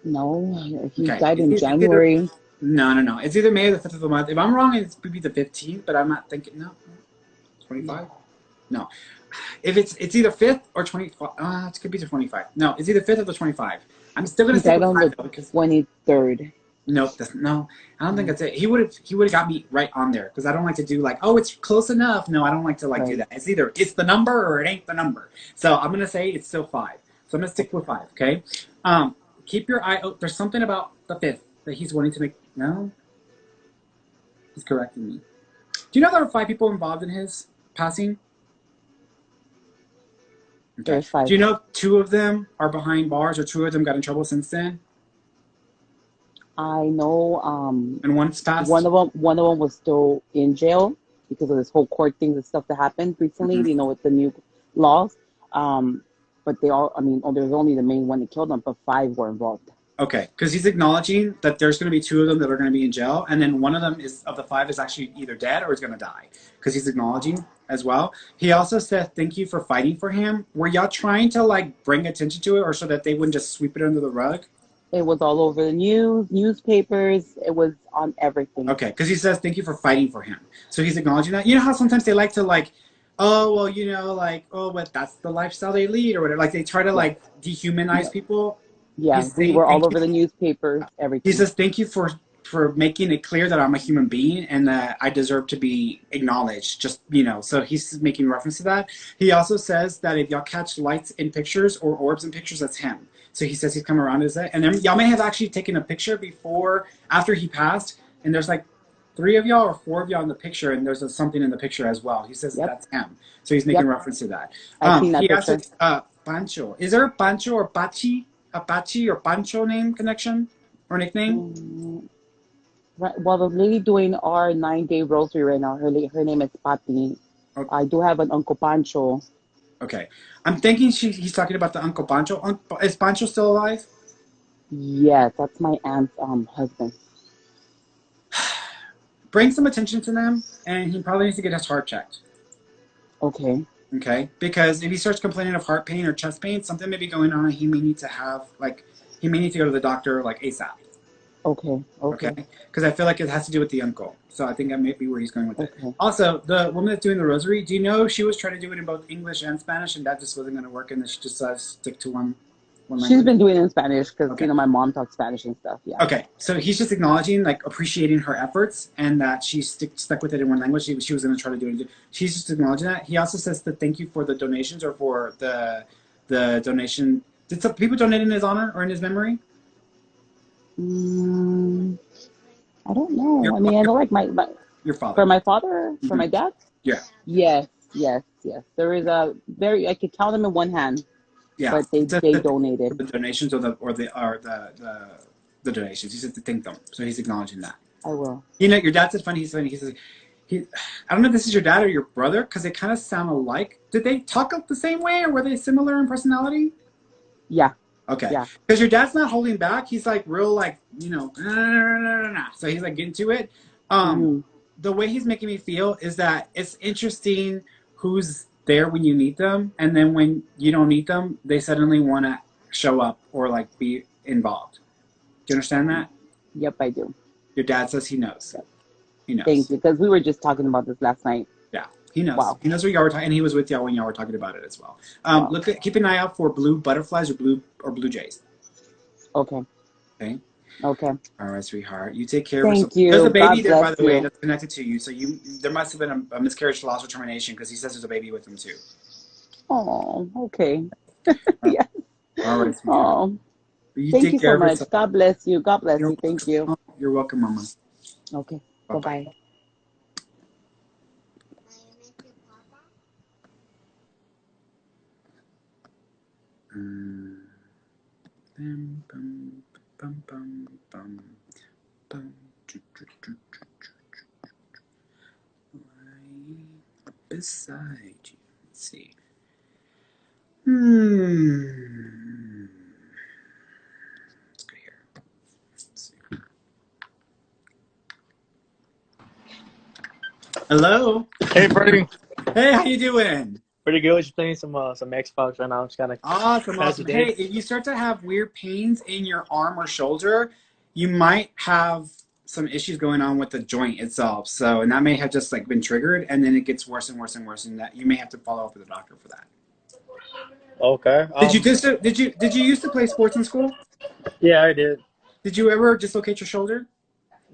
No, he died in January. No. It's either May or the 5th of the month. If I'm wrong, it would be the 15th, but I'm not thinking, no. 25? No. If it's either 5th or 25, it could be the 25. No, it's either 5th or the 25. I'm still going to stick with 5 though, because 23rd. No, I don't think that's it. He would have got me right on there because I don't like to do like, oh, it's close enough. No, I don't like to do that. It's either it's the number or it ain't the number. So I'm going to say it's still 5. So I'm going to stick with 5, okay? Keep your eye out. There's something about the 5th that he's wanting to make. No? He's correcting me. Do you know there are 5 people involved in his passing? Okay. There's 5. Do you know 2 of them are behind bars or 2 of them got in trouble since then? I know. And one's passed? One of them was still in jail because of this whole court thing and stuff that happened recently, with the new laws. But they all, there's only the main one that killed them, but 5 were involved. Okay, because he's acknowledging that there's going to be 2 of them that are going to be in jail, and then one of them of the 5 is actually either dead or is going to die, because he's acknowledging as well. He also said, thank you for fighting for him. Were y'all trying to bring attention to it or so that they wouldn't just sweep it under the rug? It was all over the newspapers. It was on everything. Okay, because he says, thank you for fighting for him. So he's acknowledging that. You know how sometimes they like to oh, well, but that's the lifestyle they lead or whatever. Like they try to dehumanize people. Yeah, we were all over the newspapers, everything. He says, thank you for making it clear that I'm a human being and that I deserve to be acknowledged. So he's making reference to that. He also says that if y'all catch lights in pictures or orbs in pictures, that's him. So he says he's come around to that. And then y'all may have actually taken a picture after he passed, and there's 3 of y'all or 4 of y'all in the picture, and there's something in the picture as well. He says that's him. So he's making reference to that. I've seen that he picture. Pancho. Is there a Pancho or Pachi? Apache or Pancho name connection or nickname? Right. Well, the lady doing our 9-day rosary right now, her name is Pati. Okay. I do have an Uncle Pancho. Okay. I'm thinking he's talking about the Uncle Pancho. Is Pancho still alive? Yes, that's my aunt's husband. Bring some attention to them, and he probably needs to get his heart checked. Okay. Okay? Because if he starts complaining of heart pain or chest pain, something may be going on, and he may need to go to the doctor, like, ASAP. Okay. Okay? Because I feel like it has to do with the uncle. So I think that may be where he's going with it. Okay. Also, the woman that's doing the rosary, do you know she was trying to do it in both English and Spanish, and that just wasn't going to work, and then she just stick to one language? She's been doing it in Spanish because, my mom talks Spanish and stuff. Yeah. Okay, so he's just acknowledging, like, appreciating her efforts and that she stuck with it in one language. She was going to try to do it. She's just acknowledging that. He also says to thank you for the donations or for the donation. Did some people donate in his honor or in his memory? I don't know. I know like my your father. For my father, for my dad. Yeah. Yes. There is I could count them in one hand. Yeah, but they donated. The donations or the donations. He said to thank them, so he's acknowledging that. I will. You know, your dad said funny. He says I don't know if this is your dad or your brother because they kind of sound alike. Did they talk the same way or were they similar in personality? Yeah. Okay. Yeah. Because your dad's not holding back. He's like real, like, so he's like getting to it. The way he's making me feel is that it's interesting who's there when you need them, and then when you don't need them, they suddenly want to show up or like be involved. Do you understand that? Yep, I do. Your dad says he knows. Yep. He knows. Thank you, because we were just talking about this last night. Yeah, he knows. Wow. He knows what y'all were talking, and he was with y'all when y'all were talking about it as well. Wow. Keep an eye out for blue butterflies or blue jays. Okay. Okay. Okay. All right, sweetheart. You take care. Thank you. There's a baby there, by the way, you. that's connected to you. So there must have been a miscarriage, loss, or termination because he says there's a baby with him too. Oh, okay. Yeah. All right, sweetheart. Oh, thank you so much. God bless you. God bless you. Thank you. You're welcome, Mama. Okay. Bye-bye. Beside you. Let's see. Let's go here. Let's see. Hello. Hey, Ferny. Hey, how you doing? Pretty good. Just playing some Xbox right now. Just kind of awesome. Hey, if you start to have weird pains in your arm or shoulder, you might have some issues going on with the joint itself. So, and that may have just like been triggered, and then it gets worse and worse and worse, and that you may have to follow up with a doctor for that. Okay. Did you used to play sports in school? Yeah, I did. Did you ever dislocate your shoulder?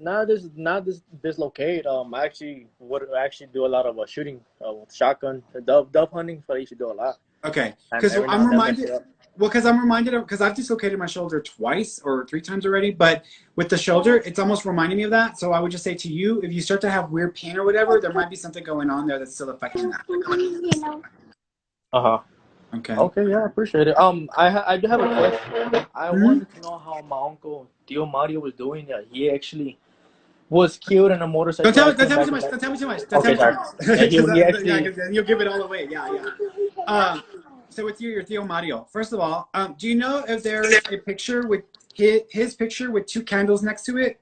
Not dislocate. I actually do a lot of shooting with shotgun, dove hunting. So I used to do a lot. Okay, because I'm reminded. Well, because I've dislocated my shoulder twice or 3 times already, but with the shoulder, it's almost reminding me of that. So I would just say to you, if you start to have weird pain or whatever, there might be something going on there that's still affecting that. Okay. Okay, yeah, I appreciate it. I do have a question. I wanted to know how my uncle Tio Mario was doing. He actually was killed in a motorcycle. Don't tell me too much. Don't tell me too much. Okay, sorry. Then you'll give it all away. Yeah. So with your Tio Mario, first of all, do you know if there's a picture with his picture with 2 candles next to it?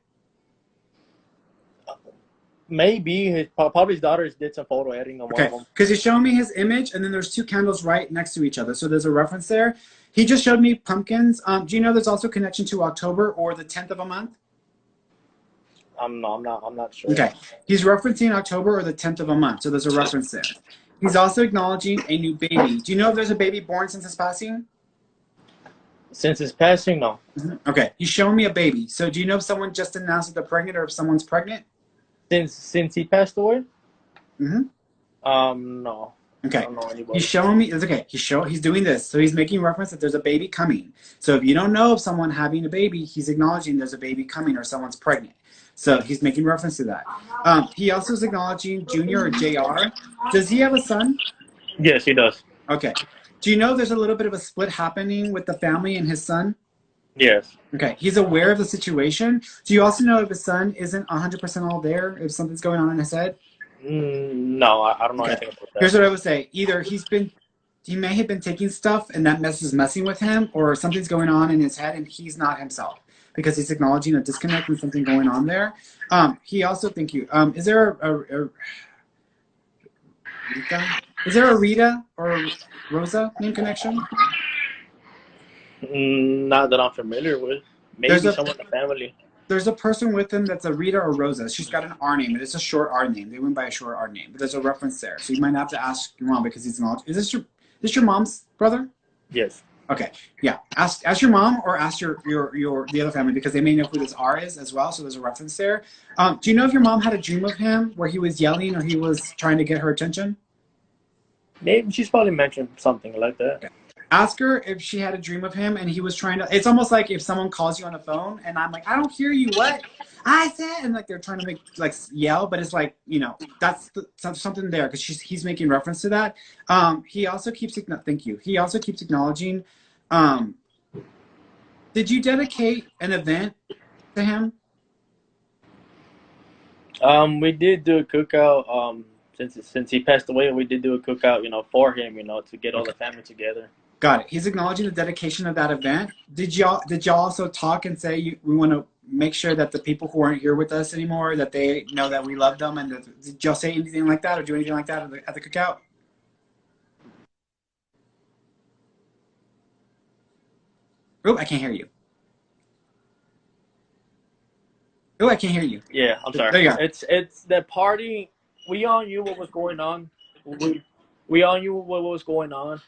Maybe probably his daughters did some photo editing on one of them. Because he's showing me his image, and then there's 2 candles right next to each other. So there's a reference there. He just showed me pumpkins. Do you know there's also a connection to October or the 10th of a month? I'm not sure. Okay. He's referencing October or the 10th of a month. So there's a reference there. He's also acknowledging a new baby. Do you know if there's a baby born since his passing? Since his passing, no. Okay. He's showing me a baby. So do you know if someone just announced that they're pregnant or if someone's pregnant? Since he passed away? No. Okay. I don't know anybody. He's showing me. It's okay. He's doing this. So he's making reference that there's a baby coming. So if you don't know of someone having a baby, he's acknowledging there's a baby coming or someone's pregnant. So he's making reference to that. He also is acknowledging Junior or JR. Does he have a son? Yes, he does. Okay. Do you know there's a little bit of a split happening with the family and his son? Yes. Okay, he's aware of the situation. Do you also know if his son isn't 100% all there, if something's going on in his head? No, I don't know Okay, anything about that. here's what I would say. Either he may have been taking stuff and that is messing with him, or something's going on in his head and he's not himself because he's acknowledging a disconnect and something going on there. He also, thank you. Is there a Rita? Is there a Rita or Rosa name connection? Not that I'm familiar with. Maybe someone in the family. There's a person with him that's a Rita or Rosa. She's got an R name. It's a short R name. They went by a short R name, but there's a reference there. So you might have to ask your mom because he's acknowledged. Is this your mom's brother? Yes. Okay. Yeah. Ask your mom or ask your the other family because they may know who this R is as well. So there's a reference there. Do you know if your mom had a dream of him where he was yelling or he was trying to get her attention? Maybe she's probably mentioned something like that. Okay. Ask her if she had a dream of him and he was trying to. It's almost like if someone calls you on the phone and I'm like, I don't hear you. What I said, and like they're trying to make like yell, but it's like that's something there because he's making reference to that. He also keeps thank you. He also keeps acknowledging. Did you dedicate an event to him? We did do a cookout. Since he passed away, we did do a cookout, for him, to get all the family together. Got it. He's acknowledging the dedication of that event. Did y'all also talk and say we want to make sure that the people who aren't here with us anymore, that they know that we love them? And did y'all say anything like that or do anything like that at the cookout? Oh, I can't hear you. Oh, I can't hear you. Yeah, I'm sorry. There you go. It's the party. We all knew what was going on. We all knew what was going on.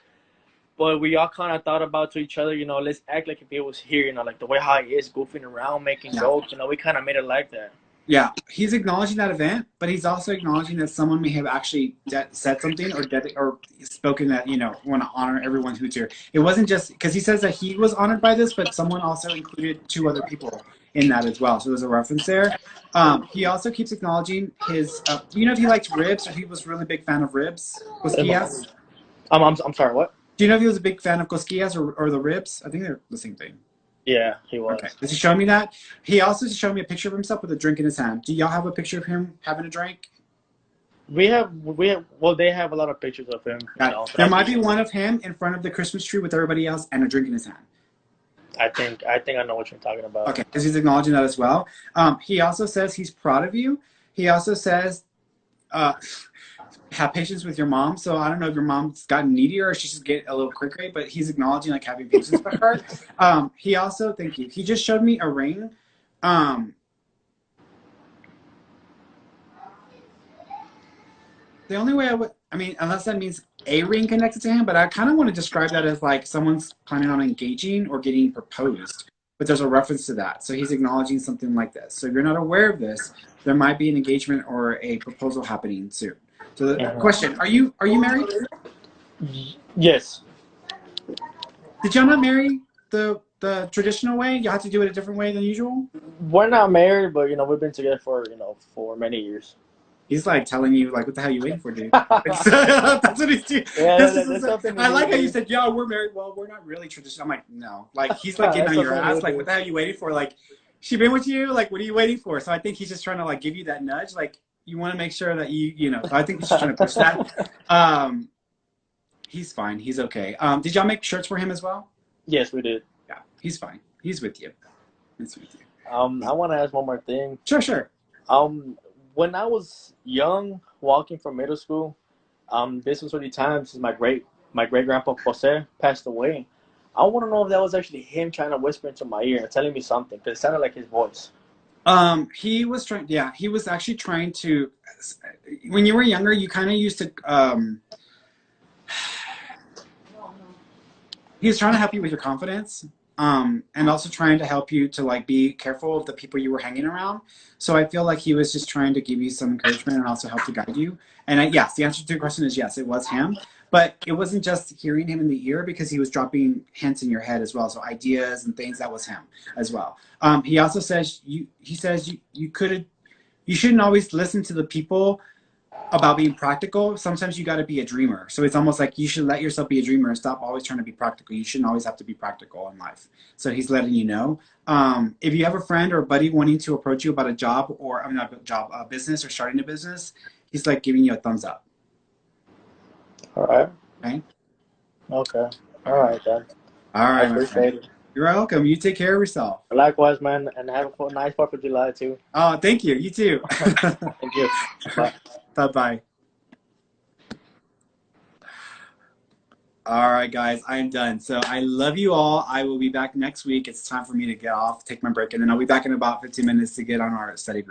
But we all kind of thought about to each other, let's act like if it was here, like the way how he is, goofing around, making jokes, we kind of made it like that. Yeah, he's acknowledging that event, but he's also acknowledging that someone may have actually said something or spoken that, want to honor everyone who's here. It wasn't just, because he says that he was honored by this, but someone also included 2 other people in that as well. So there's a reference there. He also keeps acknowledging his, do you know if he likes ribs or he was a really big fan of ribs? Cosquillas? I'm sorry, what? Do you know if he was a big fan of cosquillas or the ribs? I think they're the same thing. Yeah, he was. Okay. Does he show me that? He also just showed me a picture of himself with a drink in his hand. Do y'all have a picture of him having a drink? They have a lot of pictures of him. There might be one of him in front of the Christmas tree with everybody else and a drink in his hand. I think I know what you're talking about. Okay, because he's acknowledging that as well. He also says he's proud of you. He also says, have patience with your mom. So I don't know if your mom's gotten needier or she's just getting a little quicker, but he's acknowledging like having patience with her. He also, thank you. He just showed me a ring. The only way unless that means a ring connected to him, but I kind of want to describe that as like someone's planning on engaging or getting proposed, but there's a reference to that. So he's acknowledging something like this. So if you're not aware of this, there might be an engagement or a proposal happening soon. So the question, are you married? Yes. Did y'all not marry the traditional way? You have to do it a different way than usual? We're not married, but we've been together for many years. He's like telling you like, what the hell are you waiting for, dude? That's what he's doing. Yeah, I like how you said, yeah, we're married. Well, we're not really traditional. I'm like, no. Like he's like getting on your ass. Like, what the hell are you waiting for? Like, she been with you? Like, what are you waiting for? So I think he's just trying to like give you that nudge. Like, you want to make sure that so I think he's just trying to push that. He's fine. He's okay. Did y'all make shirts for him as well? Yes, we did. Yeah, he's fine. He's with you. He's with you. I want to ask one more thing. Sure. When I was young, walking from middle school, this was really time since my great grandpa Jose passed away. I want to know if that was actually him trying to whisper into my ear and telling me something because it sounded like his voice. He was trying. Yeah, he was actually trying to. When you were younger, you kind of used to. He was trying to help you with your confidence. And also trying to help you to like be careful of the people you were hanging around. So I feel like he was just trying to give you some encouragement and also help to guide you. And yes, the answer to the question is yes, it was him. But it wasn't just hearing him in the ear because he was dropping hints in your head as well. So ideas and things, that was him as well. He also says you shouldn't always listen to the people about being practical. Sometimes you got to be a dreamer. So it's almost like you should let yourself be a dreamer and stop always trying to be practical. You shouldn't always have to be practical in life. So he's letting you know. If you have a friend or a buddy wanting to approach you about a job or, I mean, not a job, a business or starting a business, he's like giving you a thumbs up. All right. Okay. Okay. All right, then. All right, I appreciate it. You're welcome. You take care of yourself. Likewise, man, and have a nice 4th of July, too. Oh, thank you. You too. Thank you. Bye. Bye-bye. All right, guys, I am done. So I love you all. I will be back next week. It's time for me to get off, take my break, and then I'll be back in about 15 minutes to get on our study group.